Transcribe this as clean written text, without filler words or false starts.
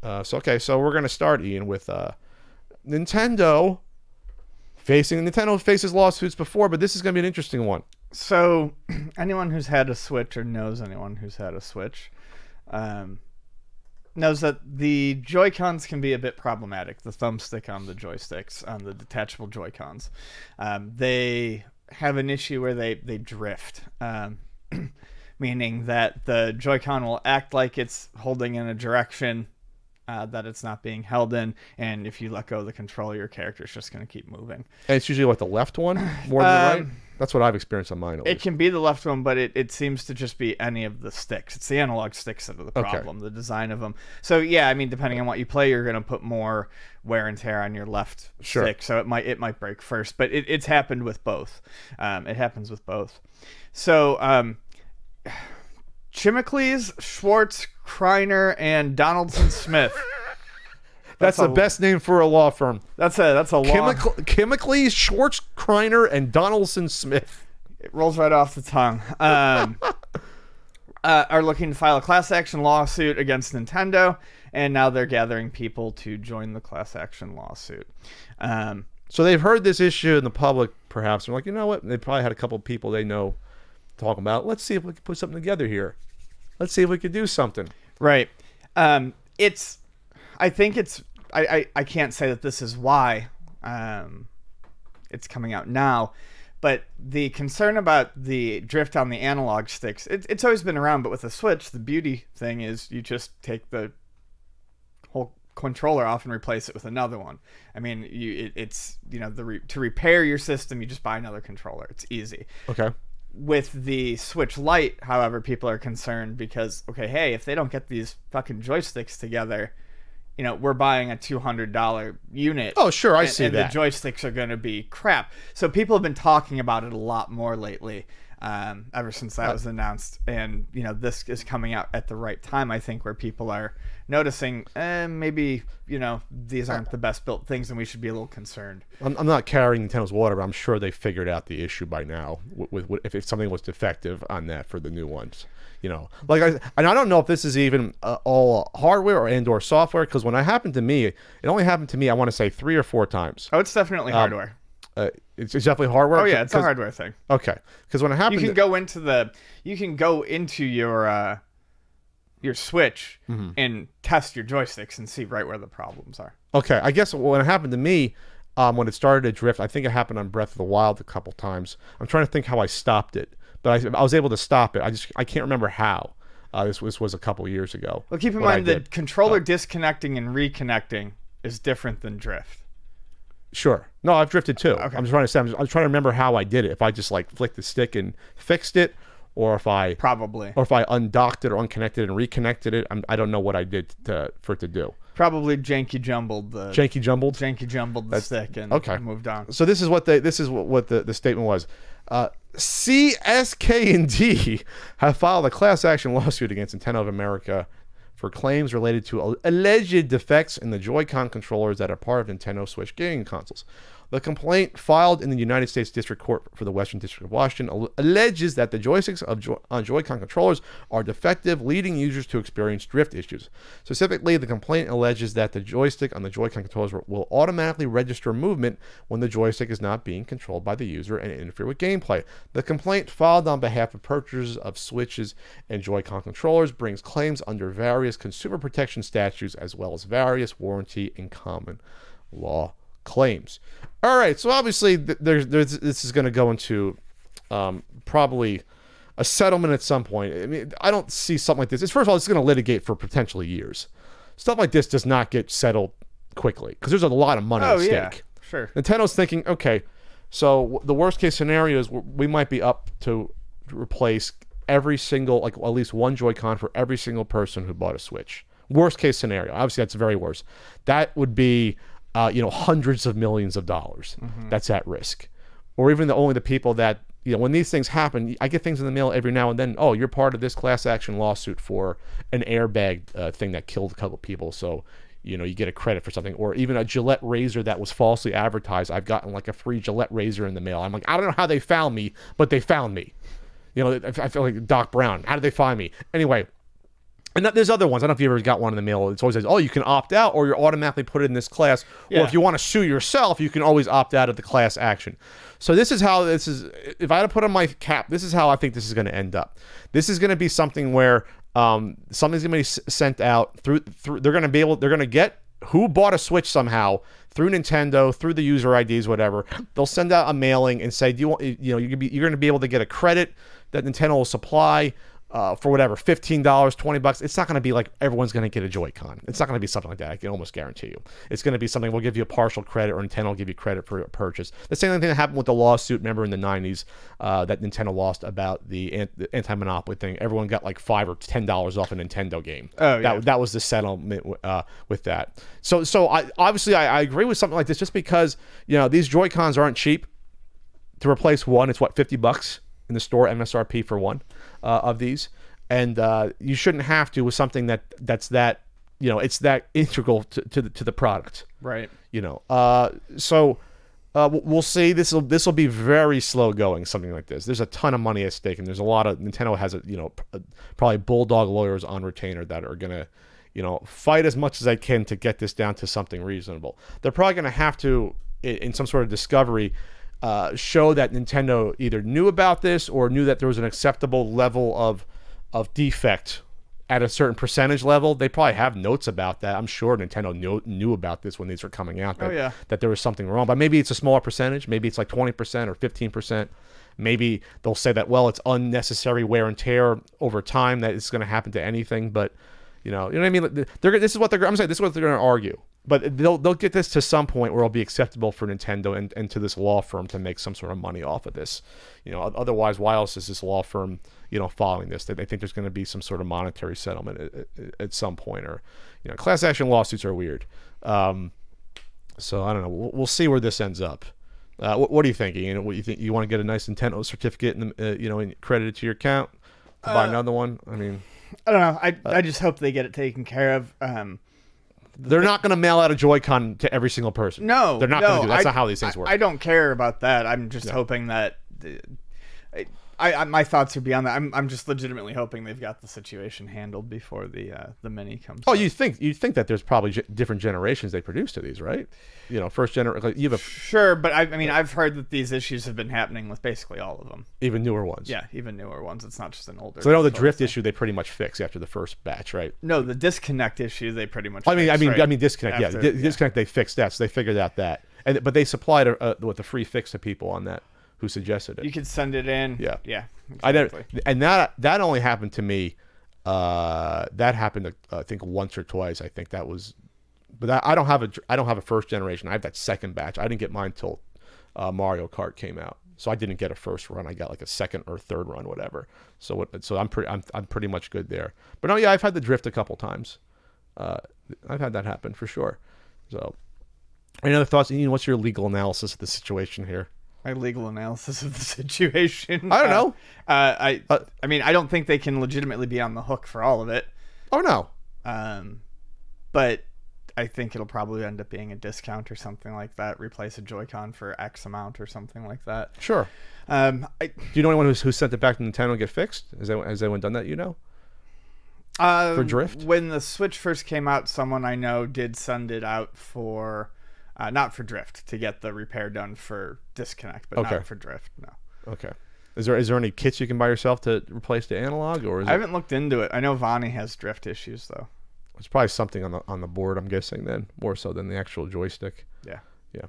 So we're gonna start, Ian, with Nintendo faces lawsuits before, but this is gonna be an interesting one. So anyone who's had a Switch or knows anyone who's had a Switch knows that the Joy-Cons can be a bit problematic. The thumbstick on the joysticks, on the detachable Joy-Cons. They have an issue where they drift. Meaning that the Joy-Con will act like it's holding in a direction that it's not being held in, and if you let go of the controller, your character's just going to keep moving. And it's usually the left one more than the right? That's what I've experienced on mine. It can be the left one, but it seems to just be any of the sticks. It's the analog sticks that are the problem, the design of them. So yeah, I mean, depending on what you play, you're going to put more wear and tear on your left stick. So it might break first, but it's happened with both. It happens with both. So Chimicles, Schwartz, Kreiner, and Donaldson Smith. That's the best name for a law firm. That's a law. Chimicles, Schwartz, Kreiner, and Donaldson Smith. It rolls right off the tongue. Are looking to file a class action lawsuit against Nintendo, and now they're gathering people to join the class action lawsuit. So they've heard this issue in the public, perhaps. They're like, you know what? They probably had a couple of people they know talking about. Let's see if we can put something together here. Let's see if we could do something. Right. I think it's. I can't say that this is why it's coming out now, but the concern about the drift on the analog sticks, it's always been around, but with the Switch, the beauty thing is you just take the whole controller off and replace it with another one. I mean, to repair your system, you just buy another controller. It's easy. Okay. With the Switch Lite, however, people are concerned because, okay, hey, if they don't get these fucking joysticks together, we're buying a $200 unit. Oh, sure, I see that. And the joysticks are going to be crap. So people have been talking about it a lot more lately, ever since that was announced. And, this is coming out at the right time, I think, where people are noticing, maybe, these aren't the best built things and we should be a little concerned. I'm not carrying Nintendo's water, but I'm sure they figured out the issue by now with if something was defective on that for the new ones. And I don't know if this is even all hardware or software, because when it happened to me, it only happened to me, I want to say 3 or 4 times. Oh, it's definitely hardware. It's definitely hardware? Oh, yeah, it's a hardware thing. Okay. Because when it happened... You can go into your Switch and test your joysticks and see right where the problems are. Okay. I guess when it happened to me, when it started to drift, I think it happened on Breath of the Wild a couple times. I'm trying to think how I stopped it. But I was able to stop it. I can't remember how. This was a couple years ago. Well, keep in mind that controller disconnecting and reconnecting is different than drift. Sure. No, I've drifted too. Okay. I'm just trying to say. I'm trying to remember how I did it. If I just flicked the stick and fixed it, or if I undocked it or unconnected and reconnected it. I don't know what I did for it to do. Probably janky jumbled the stick and moved on. So this is what the statement was. CSK&D have filed a class action lawsuit against Nintendo of America for claims related to alleged defects in the Joy-Con controllers that are part of Nintendo Switch gaming consoles. The complaint, filed in the United States District Court for the Western District of Washington, alleges that the joysticks on Joy-Con controllers are defective, leading users to experience drift issues. Specifically, the complaint alleges that the joystick on the Joy-Con controllers will automatically register movement when the joystick is not being controlled by the user and interfere with gameplay. The complaint, filed on behalf of purchasers of Switches and Joy-Con controllers, brings claims under various consumer protection statutes as well as various warranty and common law claims. All right, so obviously this is going to go into probably a settlement at some point. I mean, I don't see something like this. First of all, it's going to litigate for potentially years. Stuff like this does not get settled quickly because there's a lot of money at stake. Yeah, sure. Nintendo's thinking, okay, so the worst case scenario is we might be up to replace every single, at least one Joy-Con for every single person who bought a Switch. Worst case scenario. Obviously, that's very worse. That would be hundreds of millions of dollars that's at risk. Or even only the people that, when these things happen, I get things in the mail every now and then. Oh, you're part of this class action lawsuit for an airbag thing that killed a couple of people. So, you get a credit for something. Or even a Gillette razor that was falsely advertised. I've gotten a free Gillette razor in the mail. I'm like, I don't know how they found me, but they found me. I feel like Doc Brown. How did they find me? Anyway, And there's other ones. I don't know if you ever got one in the mail. It's always says, oh, you can opt out, or you're automatically put in this class. Or if you want to sue yourself, you can always opt out of the class action. So this is how this is. If I had to put on my cap, this is how I think this is going to end up. This is going to be something where something's going to be sent out through. They're going to be able. They're going to get who bought a Switch somehow through Nintendo, through the user IDs, whatever. They'll send out a mailing and say, do you want? You're going to be able to get a credit that Nintendo will supply. For whatever, $15, $20. It's not going to be like everyone's going to get a Joy-Con. It's not going to be something like that. I can almost guarantee you. It's going to be something, we'll give you a partial credit, or Nintendo will give you credit for a purchase. The same thing that happened with the lawsuit, remember, in the 90s that Nintendo lost about the anti-monopoly thing. Everyone got like $5 or $10 off a Nintendo game. Oh, yeah. That was the settlement with that. So I agree with something like this, just because, these Joy-Cons aren't cheap. To replace one, it's what, $50 in the store, MSRP for one of these, and you shouldn't have to with something that's that it's that integral to the product, right? So we'll see. This will be very slow going. Something like this. There's a ton of money at stake, and there's a lot of Nintendo has probably bulldog lawyers on retainer that are gonna fight as much as they can to get this down to something reasonable. They're probably gonna have to, in some sort of discovery, show that Nintendo either knew about this or knew that there was an acceptable level of defect at a certain percentage level. They probably have notes about that. I'm sure Nintendo knew about this when these were coming out, that there was something wrong. But maybe it's a smaller percentage. Maybe it's like 20% or 15%. Maybe they'll say that, well, it's unnecessary wear and tear over time, that it's going to happen to anything. But you know what I mean? This is what they're going to argue. But they'll get this to some point where it'll be acceptable for Nintendo and to this law firm to make some sort of money off of this. Otherwise, why else is this law firm, following this? They think there's going to be some sort of monetary settlement at some point, or, class action lawsuits are weird. So I don't know. We'll see where this ends up. What are you thinking? What you think? You want to get a nice Nintendo certificate and credit it to your account to buy another one? I mean, I don't know. I just hope they get it taken care of. They're not going to mail out a Joy-Con to every single person. No, they're not going to do that. That's not how these things work. I don't care about that. I'm just hoping that my thoughts are beyond that. I'm just legitimately hoping they've got the situation handled before the mini comes. Oh, you think that there's probably different generations they produce to these, right? First generation. You have sure, but I mean, I've heard that these issues have been happening with basically all of them, even newer ones. Yeah, even newer ones. It's not just an older. So the drift issue they pretty much fixed after the first batch, right? No, the disconnect issue they pretty much. I mean disconnect. After, disconnect. They fixed that, so they figured out that, but they supplied with a free fix to people on that who suggested it. You could send it in. Yeah, yeah. Exactly. And that only happened to me. That happened, I think, once or twice. I think that was, but I don't have a first generation. I have that second batch. I didn't get mine till Mario Kart came out, so I didn't get a first run. I got like a second or third run, whatever. So I'm pretty much good there. But no, yeah, I've had the drift a couple times. I've had that happen for sure. So, any other thoughts? What's your legal analysis of the situation here? My legal analysis of the situation. I don't know. I mean, I don't think they can legitimately be on the hook for all of it. Oh no. But I think it'll probably end up being a discount or something like that. Replace a Joy-Con for X amount or something like that. Sure. Do you know anyone who sent it back to Nintendo to get fixed? Has anyone done that? For drift? When the Switch first came out, someone I know did send it out for. Not for drift, to get the repair done for disconnect, but not for drift. No. Okay. Is there any kits you can buy yourself to replace the analog, or I haven't looked into it. I know Vonnie has drift issues though. It's probably something on the board, I'm guessing, then more so than the actual joystick. Yeah. Yeah.